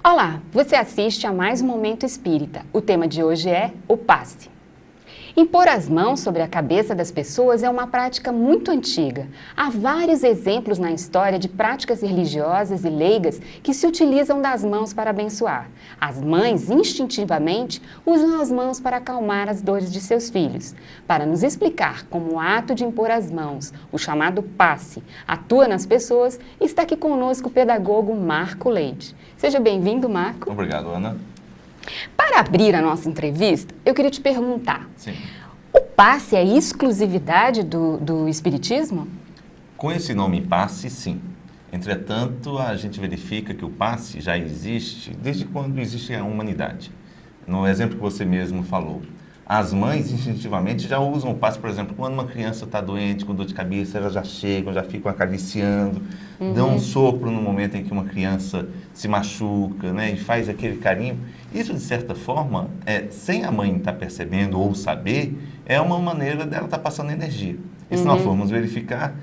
Olá, você assiste a mais um Momento Espírita. O tema de hoje é o passe. Impor as mãos sobre a cabeça das pessoas é uma prática muito antiga. Há vários exemplos na história de práticas religiosas e leigas que se utilizam das mãos para abençoar. As mães, instintivamente, usam as mãos para acalmar as dores de seus filhos. Para nos explicar como o ato de impor as mãos, o chamado passe, atua nas pessoas, está aqui conosco o pedagogo Marco Leite. Seja bem-vindo, Marco. Obrigado, Ana. Para abrir a nossa entrevista, eu queria te perguntar, Sim. o passe é exclusividade do Espiritismo? Com esse nome passe, sim. Entretanto, a gente verifica que o passe já existe desde quando existe a humanidade. No exemplo que você mesmo falou, as mães instintivamente já usam o passe, por exemplo, quando uma criança está doente, com dor de cabeça, elas já chegam, já ficam acariciando, dão um sopro no momento em que uma criança se machuca, né, e faz aquele carinho. Isso, de certa forma, sem a mãe estar percebendo ou saber, é uma maneira dela estar passando energia. E se nós formos verificar,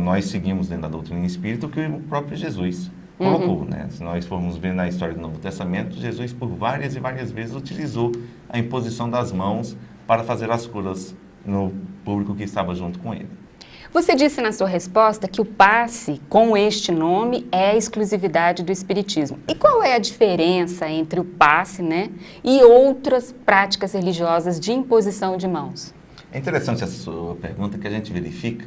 nós seguimos dentro da doutrina espírita o que o próprio Jesus colocou, né? Se nós formos ver na história do Novo Testamento, Jesus por várias e várias vezes utilizou a imposição das mãos para fazer as curas no público que estava junto com ele. Você disse na sua resposta que o passe, com este nome, é exclusividade do Espiritismo. E qual é a diferença entre o passe, né, e outras práticas religiosas de imposição de mãos? É interessante essa sua pergunta, que a gente verifica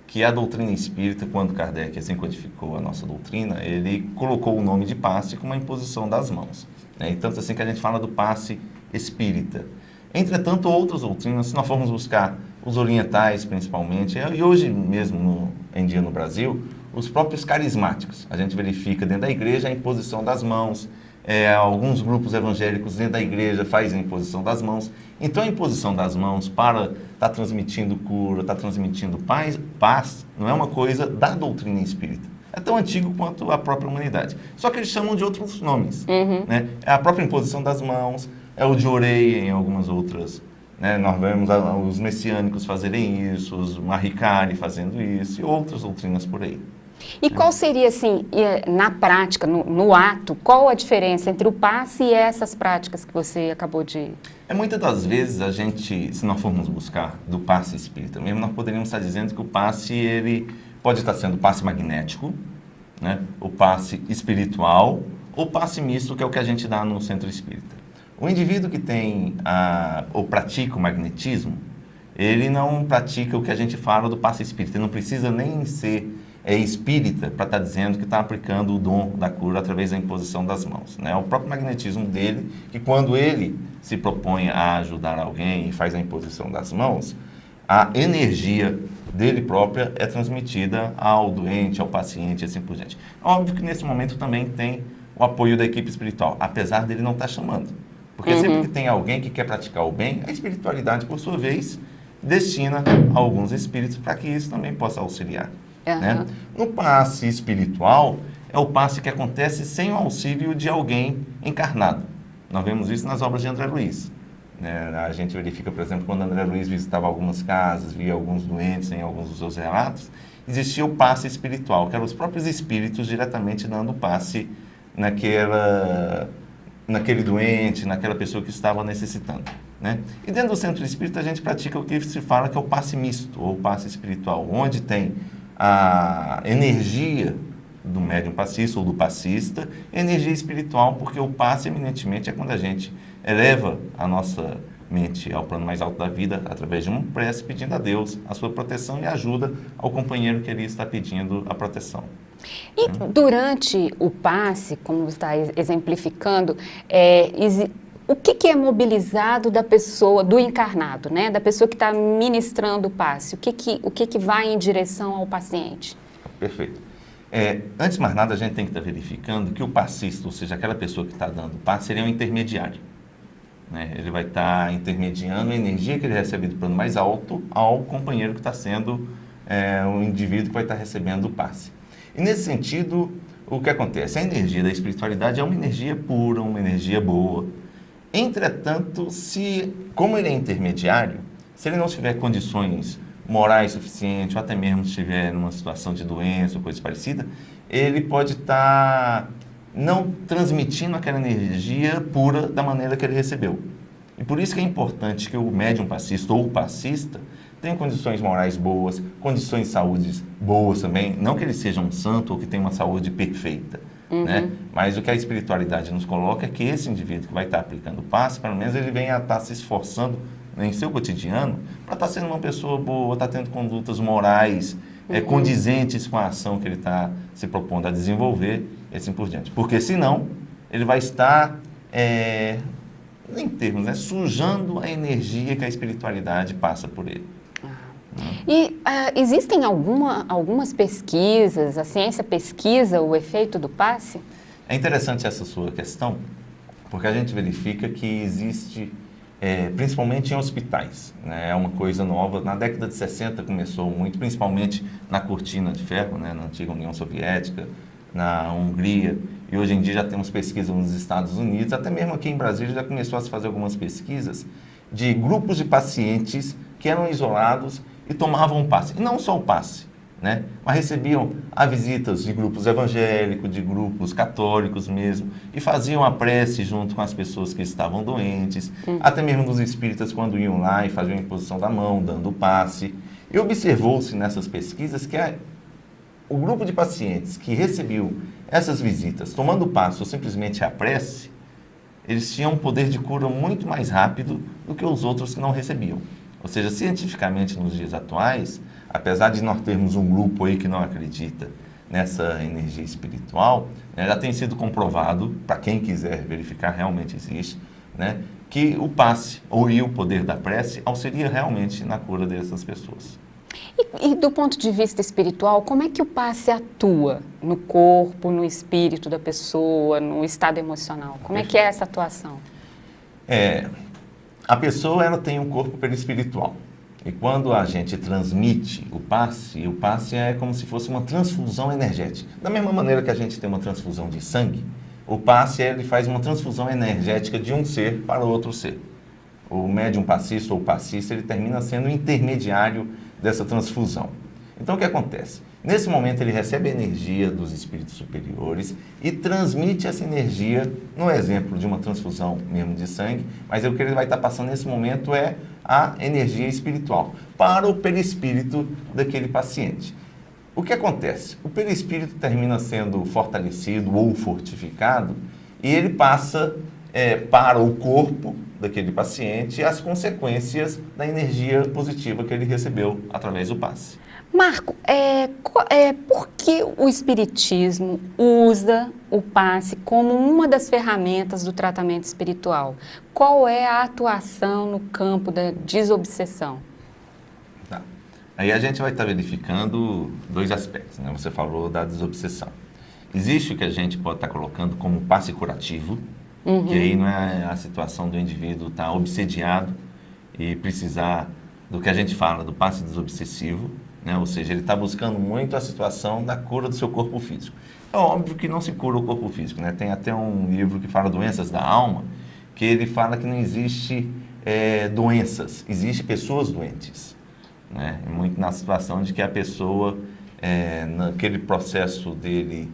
que a doutrina espírita, quando Kardec assim codificou a nossa doutrina, ele colocou o nome de passe como a imposição das mãos, né? E tanto assim que a gente fala do passe espírita. Entretanto, outras doutrinas, se nós formos buscar os orientais principalmente, e hoje mesmo em dia no Brasil, os próprios carismáticos, a gente verifica dentro da igreja a imposição das mãos, alguns grupos evangélicos dentro da igreja fazem a imposição das mãos. Então, a imposição das mãos para estar transmitindo cura, estar transmitindo paz, não é uma coisa da doutrina espírita. É tão antigo quanto a própria humanidade. Só que eles chamam de outros nomes. Né? É a própria imposição das mãos, é o de orei em algumas outras. Né? Nós vemos os messiânicos fazerem isso, os Mahikari fazendo isso e outras doutrinas por aí. E qual seria, assim, na prática, no ato, qual a diferença entre o passe e essas práticas que você acabou de... Muitas das vezes a gente, se nós formos buscar do passe espírita mesmo, nós poderíamos estar dizendo que o passe, ele pode estar sendo o passe magnético, né? O passe espiritual, ou passe misto, que é o que a gente dá no centro espírita. O indivíduo que tem ou pratica o magnetismo, ele não pratica o que a gente fala do passe espírita, ele não precisa nem ser espírita para estar dizendo que está aplicando o dom da cura através da imposição das mãos, né? O próprio magnetismo dele, que quando ele se propõe a ajudar alguém e faz a imposição das mãos, a energia dele própria é transmitida ao doente, ao paciente e assim por diante. Óbvio que nesse momento também tem o apoio da equipe espiritual, apesar dele não estar chamando. Porque sempre que tem alguém que quer praticar o bem, a espiritualidade, por sua vez, destina alguns espíritos para que isso também possa auxiliar. Né? No passe espiritual, é o passe que acontece sem o auxílio de alguém encarnado. Nós vemos isso nas obras de André Luiz. Né? A gente verifica, por exemplo, quando André Luiz visitava algumas casas, via alguns doentes em alguns dos seus relatos, existia o passe espiritual, que eram os próprios espíritos diretamente dando passe naquele doente, naquela pessoa que estava necessitando. Né? E dentro do centro espírita a gente pratica o que se fala que é o passe misto, ou passe espiritual, onde tem a energia do médium passista ou do passista, energia espiritual, porque o passe eminentemente é quando a gente eleva a nossa mente ao plano mais alto da vida através de uma prece pedindo a Deus a sua proteção e ajuda ao companheiro que ele está pedindo a proteção. E durante o passe, como você está exemplificando, o que é mobilizado da pessoa, do encarnado, né? Da pessoa que está ministrando o passe? O que vai em direção ao paciente? Perfeito. Antes de mais nada, a gente tem que estar verificando que o passista, ou seja, aquela pessoa que está dando o passe, ele é um intermediário. Né? Ele vai estar intermediando a energia que ele recebe do plano mais alto ao companheiro que está sendo o indivíduo que vai estar recebendo o passe. E nesse sentido, o que acontece? A energia da espiritualidade é uma energia pura, uma energia boa. Entretanto, como ele é intermediário, se ele não tiver condições morais suficientes, ou até mesmo estiver numa situação de doença ou coisa parecida, ele pode estar não transmitindo aquela energia pura da maneira que ele recebeu. E por isso que é importante que o médium passista ou o passista tenha condições morais boas, condições de saúde boas também, não que ele seja um santo ou que tenha uma saúde perfeita, né? Mas o que a espiritualidade nos coloca é que esse indivíduo que vai estar aplicando o passe, pelo menos ele venha a estar se esforçando em seu cotidiano para estar sendo uma pessoa boa, estar tendo condutas morais condizentes com a ação que ele está se propondo a desenvolver e assim por diante. Porque senão ele vai estar, em termos, né, sujando a energia que a espiritualidade passa por ele. E existem algumas pesquisas, a ciência pesquisa o efeito do passe? É interessante essa sua questão, porque a gente verifica que existe, principalmente em hospitais, né, é uma coisa nova. Na década de 60 começou muito, principalmente na cortina de ferro, né, na antiga União Soviética, na Hungria, e hoje em dia já temos pesquisas nos Estados Unidos, até mesmo aqui em Brasília já começou a se fazer algumas pesquisas de grupos de pacientes que eram isolados e tomavam um passe. E não só o passe, né? Mas recebiam as visitas de grupos evangélicos, de grupos católicos mesmo, e faziam a prece junto com as pessoas que estavam doentes, até mesmo dos espíritas quando iam lá e faziam a imposição da mão, dando o passe. E observou-se nessas pesquisas que o grupo de pacientes que recebiam essas visitas, tomando o passe ou simplesmente a prece, eles tinham um poder de cura muito mais rápido do que os outros que não recebiam. Ou seja, cientificamente nos dias atuais, apesar de nós termos um grupo aí que não acredita nessa energia espiritual, né, já tem sido comprovado, para quem quiser verificar, realmente existe, né, que o passe ou o poder da prece auxilia realmente na cura dessas pessoas. E do ponto de vista espiritual, como é que o passe atua no corpo, no espírito da pessoa, no estado emocional? Como é que é essa atuação? A pessoa ela tem um corpo perispiritual. E quando a gente transmite o passe é como se fosse uma transfusão energética. Da mesma maneira que a gente tem uma transfusão de sangue, o passe ele faz uma transfusão energética de um ser para outro ser. O médium passista ou passista ele termina sendo o intermediário dessa transfusão. Então o que acontece? Nesse momento ele recebe a energia dos espíritos superiores e transmite essa energia, no exemplo de uma transfusão mesmo de sangue, mas o que ele vai estar passando nesse momento é a energia espiritual para o perispírito daquele paciente. O que acontece? O perispírito termina sendo fortalecido ou fortificado e ele passa para o corpo daquele paciente as consequências da energia positiva que ele recebeu através do passe. Marco, por que o Espiritismo usa o passe como uma das ferramentas do tratamento espiritual? Qual é a atuação no campo da desobsessão? Tá. Aí a gente vai estar verificando dois aspectos, né? Você falou da desobsessão. Existe o que a gente pode estar colocando como passe curativo, que aí não é a situação do indivíduo estar obsediado e precisar do que a gente fala do passe desobsessivo, né? Ou seja, ele está buscando muito a situação da cura do seu corpo físico. É óbvio que não se cura o corpo físico, né? Tem até um livro que fala doenças da alma, que ele fala que não existe doenças, existe pessoas doentes, né? Muito na situação de que a pessoa, naquele processo dele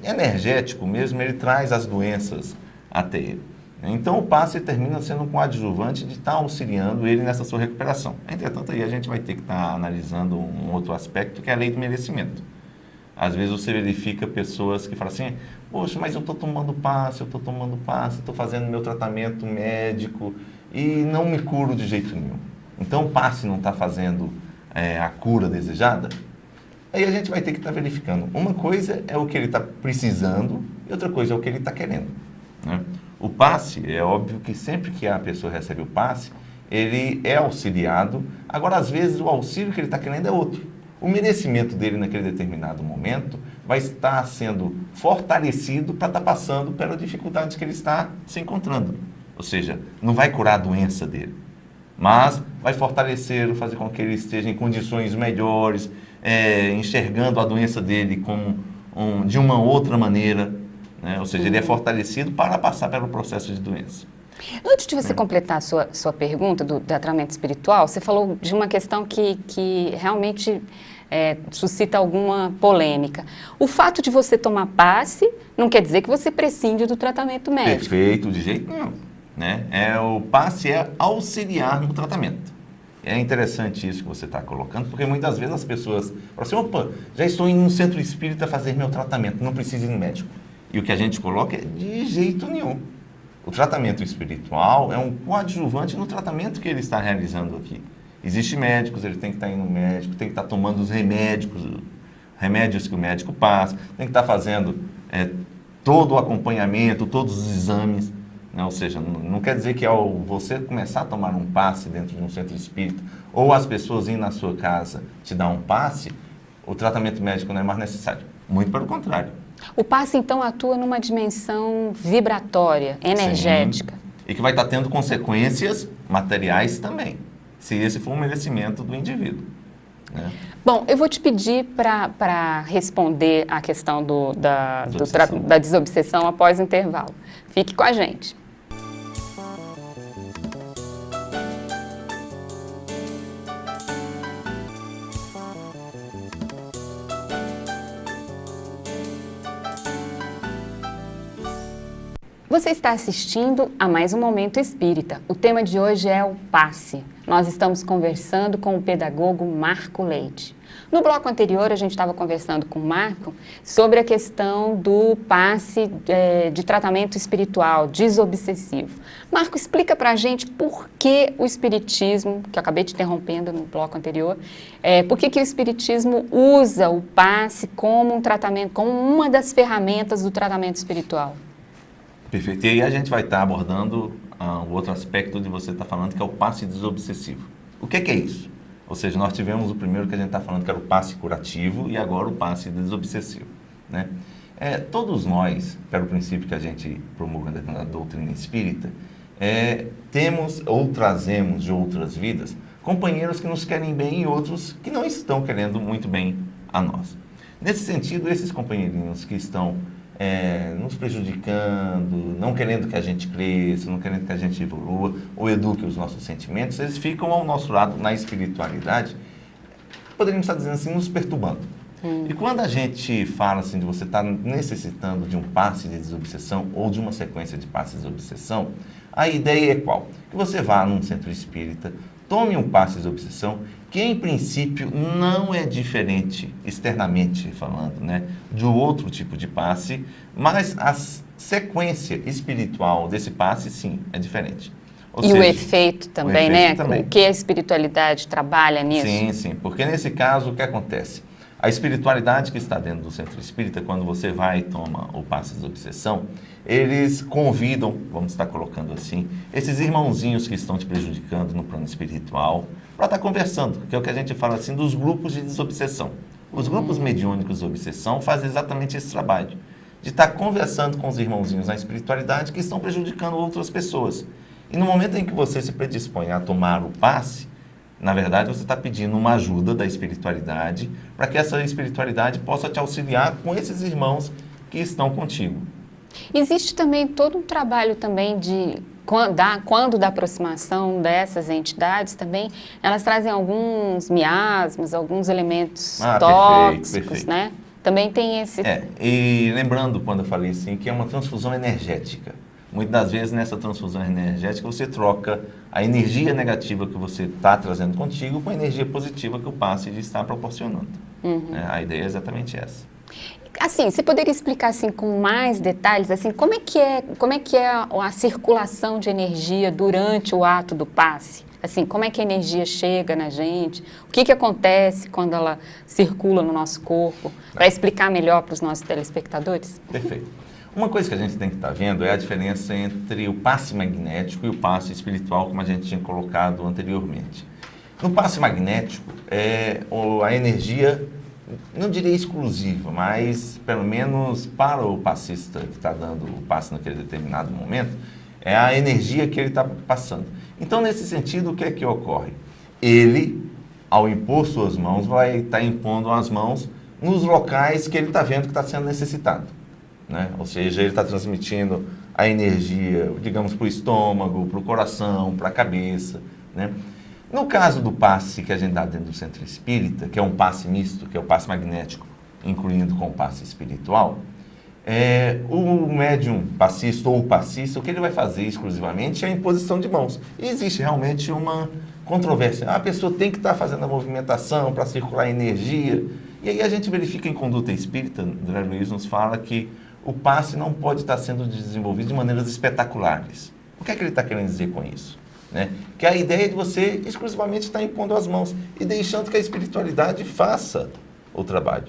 energético mesmo, ele traz as doenças até ele. Então o passe termina sendo um coadjuvante de estar auxiliando ele nessa sua recuperação. Entretanto, aí a gente vai ter que estar analisando um outro aspecto, que é a lei do merecimento. Às vezes você verifica pessoas que falam assim, poxa, mas eu estou tomando passe, estou fazendo meu tratamento médico e não me curo de jeito nenhum. Então o passe não está fazendo a cura desejada? Aí a gente vai ter que estar verificando. Uma coisa é o que ele está precisando e outra coisa é o que ele está querendo, né? O passe, é óbvio que sempre que a pessoa recebe o passe, ele é auxiliado. Agora, às vezes, o auxílio que ele está querendo é outro. O merecimento dele naquele determinado momento vai estar sendo fortalecido para estar passando pela dificuldade que ele está se encontrando. Ou seja, não vai curar a doença dele, mas vai fortalecer, fazer com que ele esteja em condições melhores, enxergando a doença dele como de uma outra maneira, né? Ou seja, ele é fortalecido para passar pelo processo de doença. Antes de você completar a sua pergunta do tratamento espiritual, você falou de uma questão que realmente suscita alguma polêmica. O fato de você tomar passe não quer dizer que você prescinde do tratamento médico. Perfeito, de jeito nenhum. Né? O passe é auxiliar no tratamento. É interessante isso que você está colocando, porque muitas vezes as pessoas falam assim, opa, já estou em um centro espírita fazer meu tratamento, não preciso ir no médico. E o que a gente coloca é de jeito nenhum. O tratamento espiritual é um coadjuvante no tratamento que ele está realizando aqui. Existem médicos, ele tem que estar indo no médico, tem que estar tomando os remédios que o médico passa, tem que estar fazendo todo o acompanhamento, todos os exames. Né? Ou seja, não quer dizer que ao você começar a tomar um passe dentro de um centro espírita, ou as pessoas irem na sua casa te dar um passe, o tratamento médico não é mais necessário. Muito pelo contrário. O passe, então, atua numa dimensão vibratória, energética. Sim, e que vai estar tendo consequências materiais também, se esse for um merecimento do indivíduo. Né? Bom, eu vou te pedir para responder a questão da desobsessão após o intervalo. Fique com a gente. Você está assistindo a mais um Momento Espírita. O tema de hoje é o passe. Nós estamos conversando com o pedagogo Marco Leite. No bloco anterior, a gente estava conversando com o Marco sobre a questão do passe de tratamento espiritual, desobsessivo. Marco, explica para a gente por que o Espiritismo, que eu acabei te interrompendo no bloco anterior, por que o Espiritismo usa o passe como um tratamento, como uma das ferramentas do tratamento espiritual. Perfeito. E aí a gente vai estar abordando o outro aspecto de você estar falando, que é o passe desobsessivo. O que é isso? Ou seja, nós tivemos o primeiro que a gente está falando, que era o passe curativo, e agora o passe desobsessivo. Né? Todos nós, pelo princípio que a gente promulga na doutrina espírita, temos ou trazemos de outras vidas companheiros que nos querem bem e outros que não estão querendo muito bem a nós. Nesse sentido, esses companheirinhos que estão nos prejudicando, não querendo que a gente cresça, não querendo que a gente evolua ou eduque os nossos sentimentos, eles ficam ao nosso lado na espiritualidade, poderíamos estar dizendo assim, nos perturbando. E quando a gente fala assim de você estar necessitando de um passe de desobsessão ou de uma sequência de passes de desobsessão, a ideia é qual? Que você vá num centro espírita, tome um passe de desobsessão, que em princípio não é diferente, externamente falando, né, do outro tipo de passe, mas a sequência espiritual desse passe, sim, é diferente. Ou seja, o efeito também, né? Também. O que a espiritualidade trabalha nisso? Sim, sim, porque nesse caso o que acontece? A espiritualidade que está dentro do centro espírita, quando você vai e toma o passe de obsessão, eles convidam, vamos estar colocando assim, esses irmãozinhos que estão te prejudicando no plano espiritual, para estar conversando, que é o que a gente fala assim dos grupos de desobsessão. Os grupos mediúnicos de obsessão fazem exatamente esse trabalho, de estar conversando com os irmãozinhos na espiritualidade que estão prejudicando outras pessoas. E no momento em que você se predispõe a tomar o passe, na verdade, você está pedindo uma ajuda da espiritualidade para que essa espiritualidade possa te auxiliar com esses irmãos que estão contigo. Existe também todo um trabalho também de quando da aproximação dessas entidades também, elas trazem alguns miasmas, alguns elementos tóxicos, perfeito. Né? Também tem esse... E lembrando, quando eu falei assim, que é uma transfusão energética. Muitas das vezes, nessa transfusão energética, você troca a energia negativa que você está trazendo contigo com a energia positiva que o passe está proporcionando. A ideia é exatamente essa. Assim, você poderia explicar assim, com mais detalhes, assim, como é que é a circulação de energia durante o ato do passe? Assim, como é que a energia chega na gente? O que acontece quando ela circula no nosso corpo? Para explicar melhor para os nossos telespectadores? Perfeito. Uma coisa que a gente tem que estar vendo é a diferença entre o passe magnético e o passe espiritual, como a gente tinha colocado anteriormente. No passe magnético, a energia, não diria exclusiva, mas pelo menos para o passista que está dando o passe naquele determinado momento, é a energia que ele está passando. Então, nesse sentido, o que é que ocorre? Ele, ao impor suas mãos, vai estar impondo as mãos nos locais que ele está vendo que está sendo necessitado. Né? Ou seja, ele está transmitindo a energia, digamos, para o estômago, para o coração, para a cabeça. Né? No caso do passe que a gente dá dentro do centro espírita, que é um passe misto, que é o passe magnético, incluindo com o passe espiritual, o médium passista ou o passista, o que ele vai fazer exclusivamente é a imposição de mãos. E existe realmente uma controvérsia. A pessoa tem que estar fazendo a movimentação para circular energia. E aí a gente verifica em conduta espírita, André Luiz nos fala que o passe não pode estar sendo desenvolvido de maneiras espetaculares. O que é que ele está querendo dizer com isso? Né? Que a ideia é de você exclusivamente estar impondo as mãos e deixando que a espiritualidade faça o trabalho.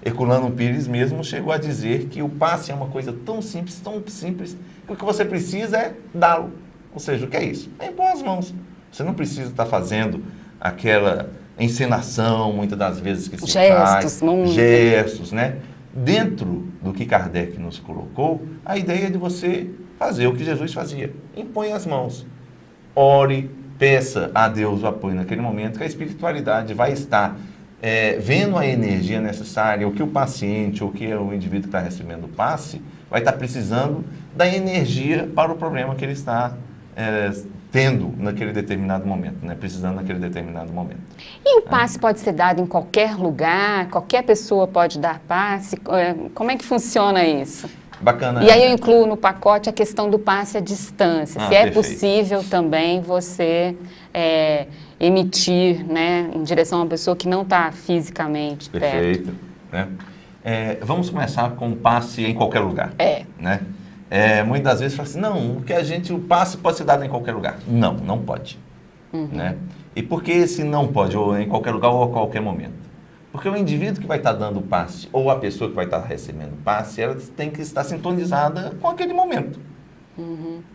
Herculano Pires mesmo chegou a dizer que o passe é uma coisa tão simples, que o que você precisa é dá-lo. Ou seja, o que é isso? É impor as mãos. Você não precisa estar fazendo aquela encenação, muitas das vezes, que se faz. Gestos, né? Dentro do que Kardec nos colocou, a ideia é de você fazer o que Jesus fazia. Impõe as mãos. Ore, peça a Deus o apoio naquele momento, que a espiritualidade vai estar vendo a energia necessária, o que o paciente, ou que o indivíduo que está recebendo o passe, vai estar precisando da energia para o problema que ele está tendo naquele determinado momento, né? Precisando naquele determinado momento. E o passe pode ser dado em qualquer lugar? Qualquer pessoa pode dar passe? Como é que funciona isso? Bacana. E aí eu incluo no pacote a questão do passe à distância. Se é Perfeito. possível também você emitir, né, em direção a uma pessoa que não está fisicamente perto. Perfeito. Né? Vamos começar com o passe em qualquer lugar. Né? Muitas das vezes fala assim, não, o passe pode ser dado em qualquer lugar. Não, não pode. Né? E por que esse não pode, ou em qualquer lugar ou a qualquer momento? Porque o indivíduo que vai estar dando o passe, ou a pessoa que vai estar recebendo o passe, ela tem que estar sintonizada com aquele momento.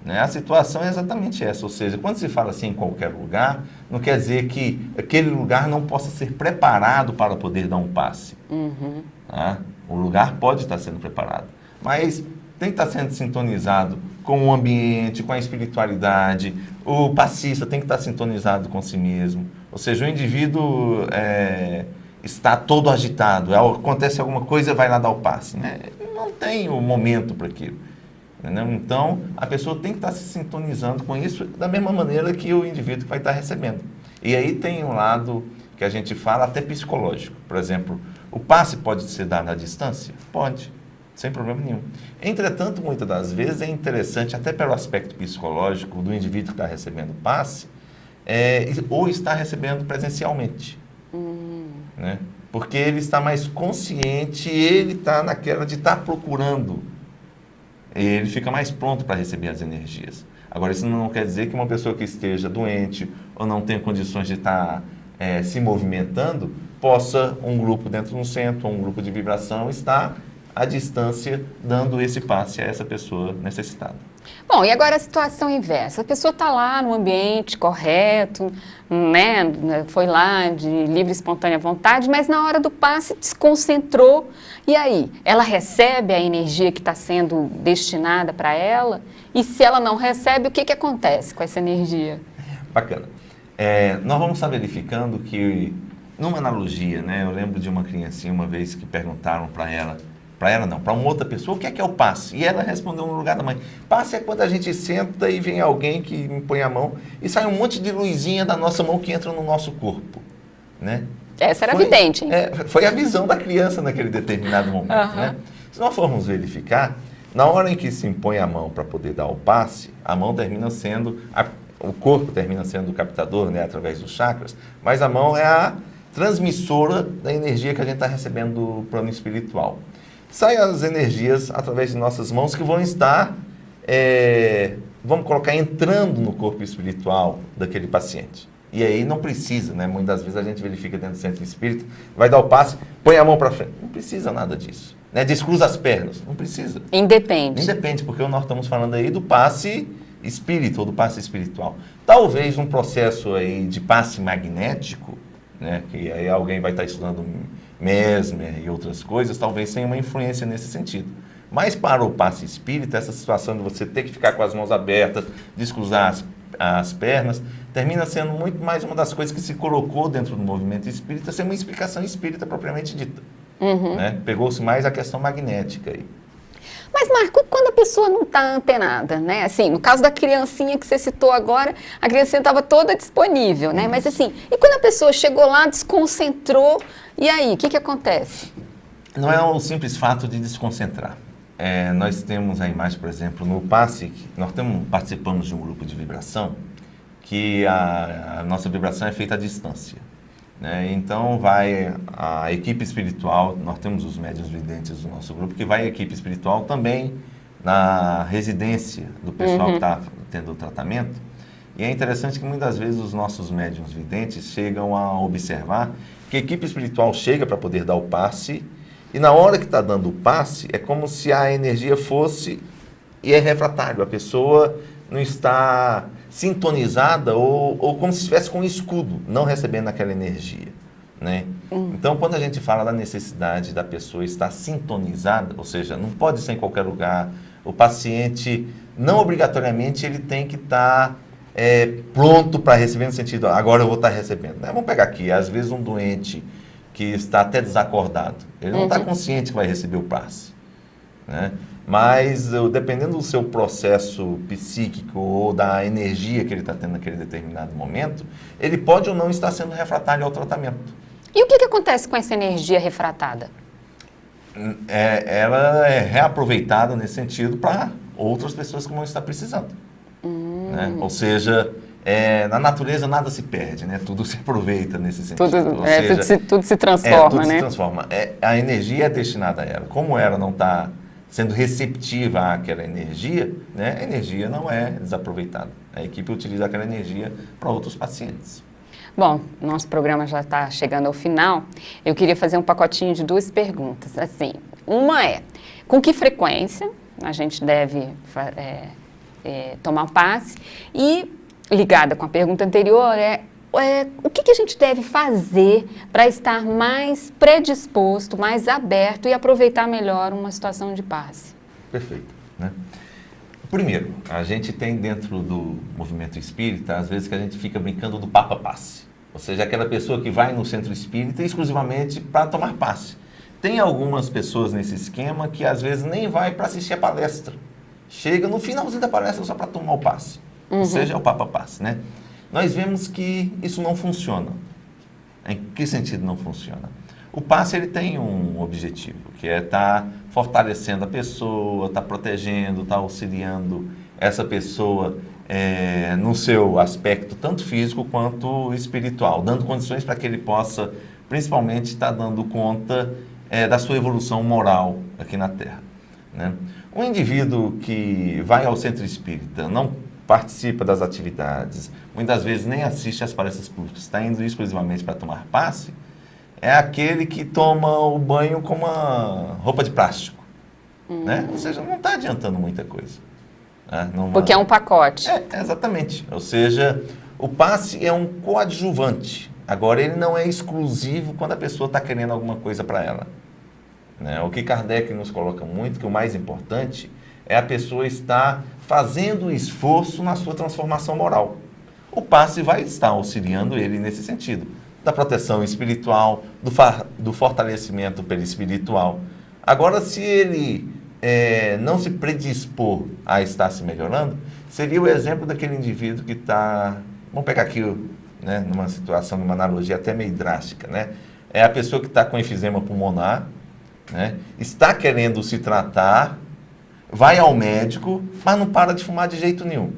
Né? A situação é exatamente essa, ou seja, quando se fala assim em qualquer lugar, não quer dizer que aquele lugar não possa ser preparado para poder dar um passe. Tá? O lugar pode estar sendo preparado, mas tem que estar sendo sintonizado com o ambiente, com a espiritualidade. O passista tem que estar sintonizado com si mesmo, ou seja, o indivíduo está todo agitado, acontece alguma coisa, vai lá dar o passe. Né? Não tem o momento para aquilo. Entendeu? Então, a pessoa tem que estar se sintonizando com isso da mesma maneira que o indivíduo que vai estar recebendo. E aí tem um lado que a gente fala até psicológico. Por exemplo, o passe pode ser dado à distância? Pode, sem problema nenhum. Entretanto, muitas das vezes é interessante, até pelo aspecto psicológico do indivíduo que está recebendo o passe, ou está recebendo presencialmente. Né? Porque ele está mais consciente, ele está naquela de estar procurando. Ele fica mais pronto para receber as energias. Agora, isso não quer dizer que uma pessoa que esteja doente ou não tenha condições de estar se movimentando, possa um grupo dentro de um centro, um grupo de vibração, estar à distância dando esse passe a essa pessoa necessitada. Bom, e agora a situação inversa. A pessoa está lá no ambiente correto, né? Foi lá de livre e espontânea vontade, mas na hora do passe desconcentrou. E aí? Ela recebe a energia que está sendo destinada para ela? E se ela não recebe, o que acontece com essa energia? Bacana. Nós vamos estar verificando que, numa analogia, né? Eu lembro de uma criancinha uma vez que perguntaram para ela não, para uma outra pessoa, o que é o passe? E ela respondeu no lugar da mãe. Passe é quando a gente senta e vem alguém que me põe a mão e sai um monte de luzinha da nossa mão que entra no nosso corpo. Né? Essa era evidente, hein? Foi a visão da criança naquele determinado momento. Né? Se nós formos verificar, na hora em que se impõe a mão para poder dar o passe, a mão termina sendo, o corpo termina sendo o captador, né, através dos chakras, mas a mão é a transmissora da energia que a gente está recebendo do plano espiritual. Saem as energias através de nossas mãos que vão estar, vamos colocar, entrando no corpo espiritual daquele paciente. E aí não precisa, né? Muitas vezes a gente verifica dentro do centro espírita, vai dar o passe, põe a mão para frente. Não precisa nada disso. Né? Descruza as pernas. Não precisa. Independe. Independe, porque nós estamos falando aí do passe espírita ou do passe espiritual. Talvez um processo aí de passe magnético, né? Que aí alguém vai estar estudando Mesmer e outras coisas, talvez tenha uma influência nesse sentido. Mas para o passe espírita, essa situação de você ter que ficar com as mãos abertas, descruzar as pernas, termina sendo muito mais uma das coisas que se colocou dentro do movimento espírita, ser uma explicação espírita propriamente dita. Né? Pegou-se mais a questão magnética aí. Mas, Marco, quando a pessoa não está antenada, né? Assim, no caso da criancinha que você citou agora, a criancinha estava toda disponível, né? Mas assim, e quando a pessoa chegou lá, desconcentrou, e aí, o que acontece? Não é o simples fato de desconcentrar. Nós temos a imagem, por exemplo, no passe, participamos de um grupo de vibração, que a nossa vibração é feita à distância. Né? Então, vai a equipe espiritual, nós temos os médiuns videntes do nosso grupo, que vai a equipe espiritual também na residência do pessoal que está tendo o tratamento. E é interessante que muitas vezes os nossos médiuns videntes chegam a observar que a equipe espiritual chega para poder dar o passe, e na hora que está dando o passe, é como se a energia fosse, e é refratário, a pessoa não está sintonizada ou como se estivesse com um escudo, não recebendo aquela energia. Né? Então, quando a gente fala da necessidade da pessoa estar sintonizada, ou seja, não pode ser em qualquer lugar, o paciente, não obrigatoriamente, ele tem que estar pronto para receber, no sentido, agora eu vou estar recebendo. Né? Vamos pegar aqui, às vezes um doente que está até desacordado, ele não está consciente que vai receber o passe. Né? Mas, dependendo do seu processo psíquico ou da energia que ele está tendo naquele determinado momento, ele pode ou não estar sendo refratário ao tratamento. E o que acontece com essa energia refratada? Ela é reaproveitada nesse sentido para outras pessoas que vão estar precisando. Né? Ou seja, na natureza nada se perde, né? Tudo se aproveita nesse sentido. Tudo se transforma, tudo né? se transforma. A energia é destinada a ela. Como ela não está sendo receptiva àquela energia, né, a energia não é desaproveitada. A equipe utiliza aquela energia para outros pacientes. Bom, nosso programa já está chegando ao final. Eu queria fazer um pacotinho de 2 perguntas. Assim, uma é, com que frequência a gente deve tomar o passe? E, ligada com a pergunta anterior, o que a gente deve fazer para estar mais predisposto, mais aberto e aproveitar melhor uma situação de passe? Perfeito. Né? Primeiro, a gente tem dentro do movimento espírita, às vezes que a gente fica brincando do Papa Passe. Ou seja, aquela pessoa que vai no centro espírita exclusivamente para tomar passe. Tem algumas pessoas nesse esquema que às vezes nem vai para assistir a palestra. Chega no finalzinho da palestra só para tomar o passe. Ou seja, é o Papa Passe, né? Nós vemos que isso não funciona. Em que sentido não funciona? O passe ele tem um objetivo, que é estar fortalecendo a pessoa, estar protegendo, estar auxiliando essa pessoa no seu aspecto tanto físico quanto espiritual, dando condições para que ele possa, principalmente, estar dando conta da sua evolução moral aqui na Terra. Né? Um indivíduo que vai ao centro espírita, não participa das atividades, muitas vezes nem assiste às palestras públicas, está indo exclusivamente para tomar passe, é aquele que toma o banho com uma roupa de plástico. Né? Ou seja, não está adiantando muita coisa. Né? Porque é um pacote. Exatamente. Ou seja, o passe é um coadjuvante. Agora, ele não é exclusivo quando a pessoa está querendo alguma coisa para ela. Né? O que Kardec nos coloca muito, que o mais importante é a pessoa estar fazendo esforço na sua transformação moral. O passe vai estar auxiliando ele nesse sentido, da proteção espiritual, do fortalecimento perispiritual. Agora, se ele não se predispor a estar se melhorando, seria o exemplo daquele indivíduo que está, vamos pegar aqui, né, numa situação, numa analogia até meio drástica, né? É a pessoa que está com enfisema pulmonar, né, está querendo se tratar, vai ao médico, mas não para de fumar de jeito nenhum.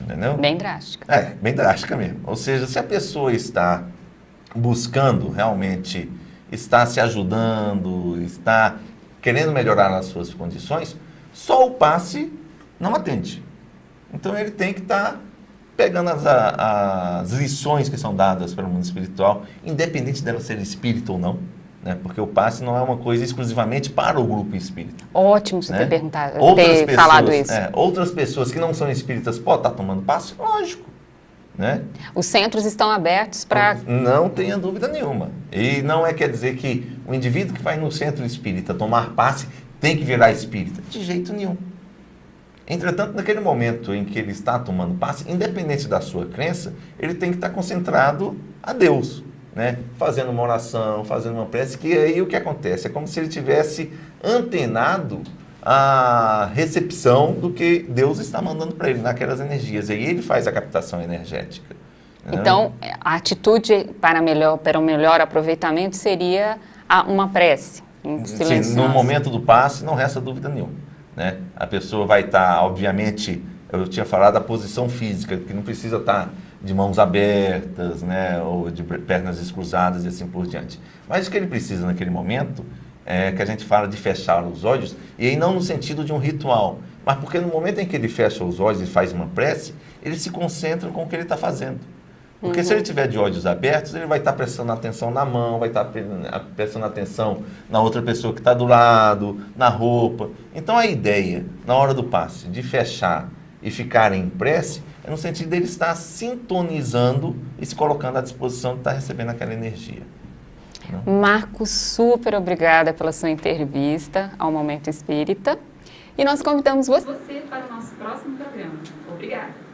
Entendeu? Bem drástica. Bem drástica mesmo. Ou seja, se a pessoa está buscando realmente, está se ajudando, está querendo melhorar as suas condições, só o passe não atende. Então ele tem que estar pegando as lições que são dadas pelo mundo espiritual, independente dela ser espírita ou não. Né? Porque o passe não é uma coisa exclusivamente para o grupo espírita. Ótimo você né? ter perguntado, falado isso. Outras pessoas que não são espíritas podem estar tomando passe? Lógico. Né? Os centros estão abertos para... Não tenha dúvida nenhuma. E não quer dizer que o indivíduo que vai no centro espírita tomar passe tem que virar espírita. De jeito nenhum. Entretanto, naquele momento em que ele está tomando passe, independente da sua crença, ele tem que estar concentrado a Deus. né, fazendo uma oração, fazendo uma prece, que aí o que acontece? É como se ele tivesse antenado a recepção do que Deus está mandando para ele, naquelas energias. E aí ele faz a captação energética. Né? Então, a atitude para o melhor aproveitamento seria uma prece. Sim, no momento do passe, não resta dúvida nenhuma. Né? A pessoa vai estar, obviamente, eu tinha falado da posição física, que não precisa estar de mãos abertas, né, ou de pernas cruzadas e assim por diante. Mas o que ele precisa naquele momento é que a gente fala de fechar os olhos, e aí não no sentido de um ritual, mas porque no momento em que ele fecha os olhos e faz uma prece, ele se concentra com o que ele está fazendo. Porque se ele tiver de olhos abertos, ele vai estar prestando atenção na mão, vai estar prestando atenção na outra pessoa que está do lado, na roupa. Então a ideia, na hora do passe, de fechar e ficar em prece, é no sentido dele estar sintonizando e se colocando à disposição de estar recebendo aquela energia. Marcos, super obrigada pela sua entrevista ao Momento Espírita. E nós convidamos você para o nosso próximo programa. Obrigada.